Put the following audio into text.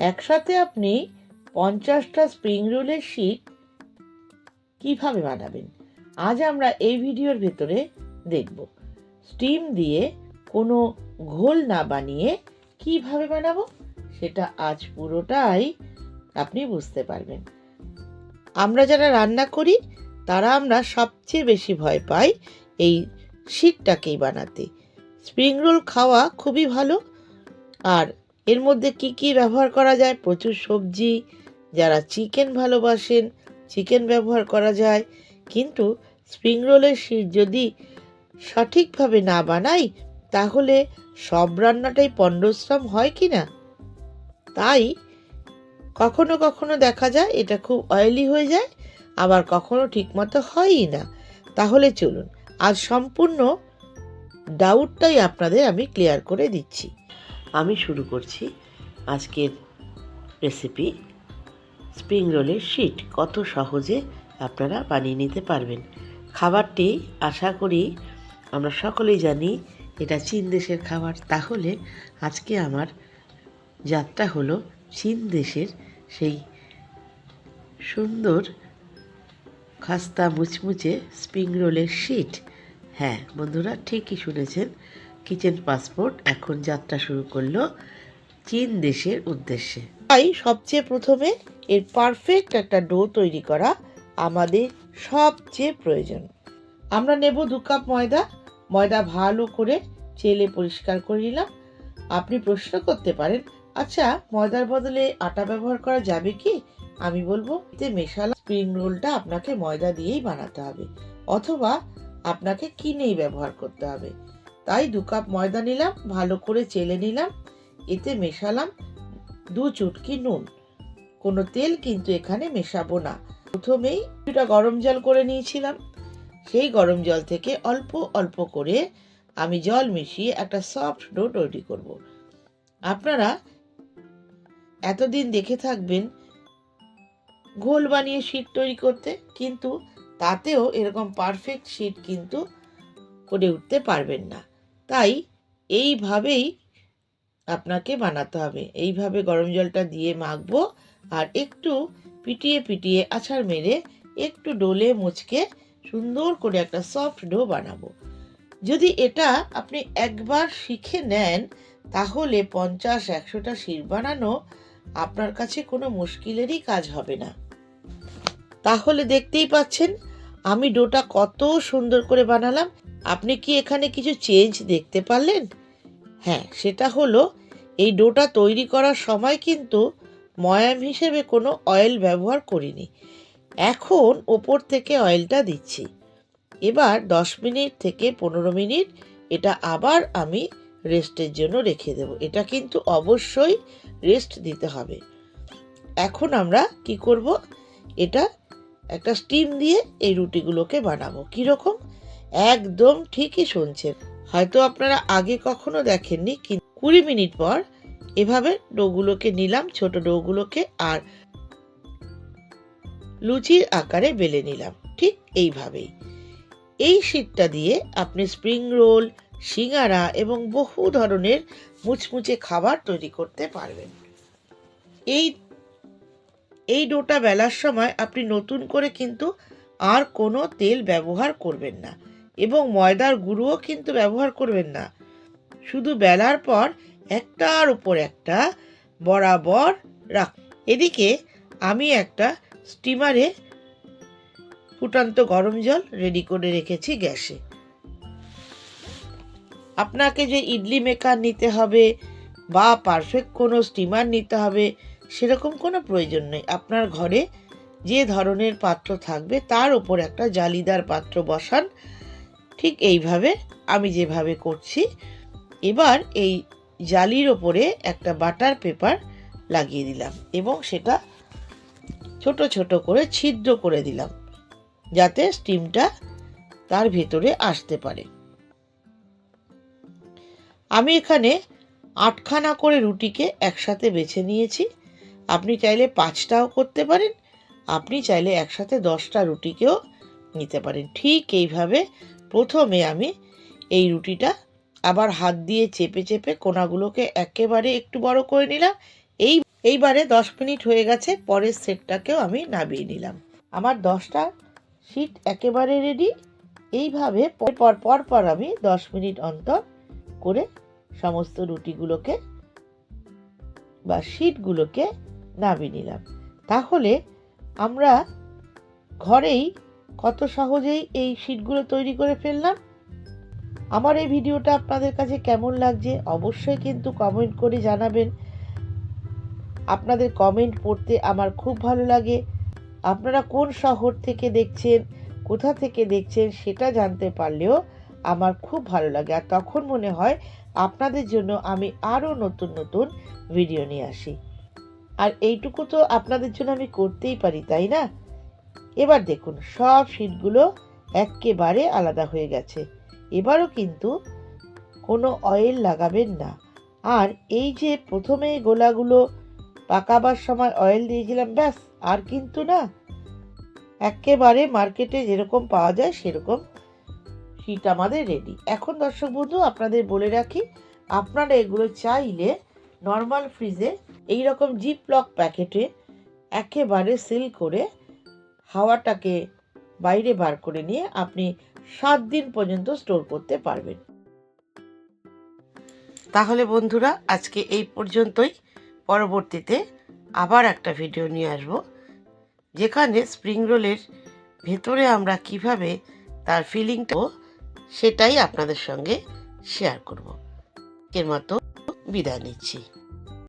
একসাথে আপনি 50টা স্প্রিং রোলের শিট কিভাবে বানাবেন আজ আমরা এই ভিডিওর ভেতরে দেখব। স্টিম দিয়ে কোনো ঘোল না বানিয়ে কিভাবে বানাবো সেটা আজ পুরোটাই আপনি বুঝতে পারবেন। আমরা যারা রান্না করি তারা আমরা সবচেয়ে বেশি ভয় পাই এই শিটটাকেই বানাতে। স্প্রিং রোল খাওয়া খুবই ভালো, আর এর মধ্যে কি কি ব্যবহার করা যায়, প্রচুর সবজি, যারা চিকেন ভালোবাসেন চিকেন ব্যবহার করা যায়। কিন্তু স্প্রিং রোলের শিট যদি সঠিকভাবে না বানাই তাহলে সব রান্নাটাই পণ্ডশ্রম হয় কি না। তাই কখনো কখনো দেখা যায় এটা খুব অয়েলি হয়ে যায়, আবার কখনো ঠিকমতো হয়ই না। তাহলে চলুন আজ সম্পূর্ণ ডাউটটাই আপনাদের আমি ক্লিয়ার করে দিচ্ছি। আমি শুরু করছি আজকের রেসিপি স্প্রিং রোলের শিট কত সহজে আপনারা বানিয়ে নিতে পারবেন। খাবারটি আশা করি আমরা সকলেই জানি এটা চীন দেশের খাবার। তাহলে আজকে আমার যাত্রা হলো চীন দেশের সেই সুন্দর খাস্তা মুচমুচে স্প্রিং রোলের শিট। হ্যাঁ বন্ধুরা, ঠিকই শুনেছেন, কিচেন পাসপোর্ট এখন যাত্রা শুরু করলো চীন দেশের উদ্দেশ্যে। তাই সবচেয়ে প্রথমে এর পারফেক্ট একটা ডো তৈরি করা আমাদের সবচেয়ে প্রয়োজন। আমরা নেব 2 কাপ ময়দা ভালো করে চেলে পরিষ্কার করে নিলাম। আপনি প্রশ্ন করতে পারেন, আচ্ছা ময়দার বদলে আটা ব্যবহার করা যাবে কি? আমি বলবো এতে মেশালা স্প্রিং রোলটা আপনাকে ময়দা দিয়েই বানাতে হবে, অথবা আপনাকে কিনেই ব্যবহার করতে হবে। তাই 2 কাপ ময়দা নিলাম, ভালো করে চেলে নিলাম, এতে মেশালাম 2 চুটকি নুন। কোনো তেল কিন্তু এখানে মেশাবো না। প্রথমেই কিছুটা গরম জল করে নিয়েছিলাম, সেই গরম জল থেকে অল্প অল্প করে আমি জল মিশিয়ে একটা সফট ডো তৈরি করব। আপনারা এতদিন দেখে থাকবেন ঘোল বানিয়ে শিট তৈরি করতে, কিন্তু তাতেও এরকম পারফেক্ট শিট কিন্তু করে উঠতে পারবেন না। তাই এইভাবেই আপনাকে বানাতে হবে। এইভাবে গরম জলটা দিয়ে মাখবো আর একটু পিটিয়ে পিটিয়ে আছাড় মেরে একটু ডোলে মুচকে সুন্দর করে একটা সফট ডো বানাবো। যদি এটা আপনি একবার শিখে নেন তাহলে 50-100টা শিট বানানো আপনার কাছে কোনো মুশকিলেরই কাজ হবে না। তাহলে দেখতেই পাচ্ছেন আমি ডোটা কত সুন্দর করে বানালাম। আপনি কি এখানে কিছু চেঞ্জ দেখতে পারলেন? হ্যাঁ, সেটা হলো এই ডোটা তৈরি করার সময় কিন্তু ময়াম হিসেবে কোনো অয়েল ব্যবহার করিনি। এখন ওপর থেকে অয়েলটা দিচ্ছি। এবার 10 মিনিট থেকে 15 মিনিট এটা আবার আমি রেস্টের জন্য রেখে দেব। এটা কিন্তু অবশ্যই রেস্ট দিতে হবে। এখন আমরা কি করব, এটা একটা স্টিম দিয়ে এই রুটিগুলোকে বানাবো। কীরকম? একদম ঠিকই শুনছেন, হয়তো আপনারা আগে কখনো দেখেননি, কিন্তু 20 মিনিট পর এভাবে ডোগুলোকে নিলাম, ছোট ডোগুলোকে, আর লুচির আকারে বেলে নিলাম ঠিক এইভাবেই। এই শিটটা দিয়ে আপনি স্প্রিং রোল, সিঙ্গারা এবং বহু ধরনের মুচমুচে খাবার তৈরি করতে পারবেন। এই ডোটা বেলার সময় আপনি নতুন করে কিন্তু আর কোনো তেল ব্যবহার করবেন না এবং ময়দার গুঁড়োও কিন্তু ব্যবহার করবেন না। শুধু বেলার পর একটার উপর একটা বরাবর রাখ। এদিকে আমি একটা স্টিমারে ফুটন্ত গরম জল রেডি করে রেখেছি গ্যাসে। আপনাকে যে ইডলি মেকার নিতে হবে বা পারফেক্ট কোনো স্টিমার নিতে হবে সেরকম কোনো প্রয়োজন নেই। আপনার ঘরে যে ধরনের পাত্র থাকবে তার উপর একটা জালিদার পাত্র বসান, ঠিক এইভাবে আমি যেভাবে করছি। এবার এই জালির ওপরে একটা বাটার পেপার লাগিয়ে দিলাম এবং সেটা ছোট ছোট করে ছিদ্র করে দিলাম যাতে স্টিমটা তার ভেতরে আসতে পারে। আমি এখানে 8খানা করে রুটিকে একসাথে বেছে নিয়েছি। আপনি চাইলে 5টাও করতে পারেন, আপনি চাইলে একসাথে 10টা রুটিকেও নিতে পারেন। ঠিক এইভাবে প্রথমে আমি এই রুটিটা আবার হাত দিয়ে চেপে চেপে কোনাগুলোকে একেবারে একটু বড় করে নিলাম। এইবারে 10 মিনিট হয়ে গেছে, পরের সেটটাকেও আমি নামিয়ে নিলাম। আমার 10টা শিট একেবারে রেডি। এইভাবে পর আমি 10 মিনিট অন্তর করে সমস্ত রুটিগুলোকে বা শিটগুলোকে নামিয়ে নিলাম। তাহলে আমরা ঘরেই কত সহজেই এই শিটগুলো তৈরি করে ফেললাম। আমার এই ভিডিওটা আপনাদের কাছে কেমন লাগছে অবশ্যই কিন্তু কমেন্ট করে জানাবেন। আপনাদের কমেন্ট পড়তে আমার খুব ভালো লাগে। আপনারা কোন শহর থেকে দেখছেন, কোথা থেকে দেখছেন সেটা জানতে পারলেও আমার খুব ভালো লাগে, আর তখন মনে হয় আপনাদের জন্য আমি আরও নতুন নতুন ভিডিও নিয়ে আসি। আর এইটুকু তো আপনাদের জন্য আমি করতেই পারি, তাই না? এবার দেখুন সব শিটগুলো একেবারে আলাদা হয়ে গেছে। এবারও কিন্তু কোনো অয়েল লাগাবেন না। আর এই যে প্রথমে গোলাগুলো পাকাবার সময় অয়েল দিয়েছিলাম, ব্যাস আর কিন্তু না, একেবারে মার্কেটে যেরকম পাওয়া যায় সেরকম শিট আমাদের রেডি। এখন দর্শক বন্ধু আপনাদের বলে রাখি, আপনারা এগুলো চাইলে নর্মাল ফ্রিজে এইরকম জিপ লক প্যাকেটে একেবারে সিল করে হাওয়াটাকে বাইরে বার করে নিয়ে আপনি 7 দিন পর্যন্ত স্টোর করতে পারবেন। তাহলে বন্ধুরা আজকে এই পর্যন্তই। পরবর্তীতে আবার একটা ভিডিও নিয়ে আসব, যেখানে স্প্রিং রোলের ভেতরে আমরা কিভাবে তার ফিলিংটা সেটাই আপনাদের সঙ্গে শেয়ার করব। এর মতো বিদায় নিচ্ছি।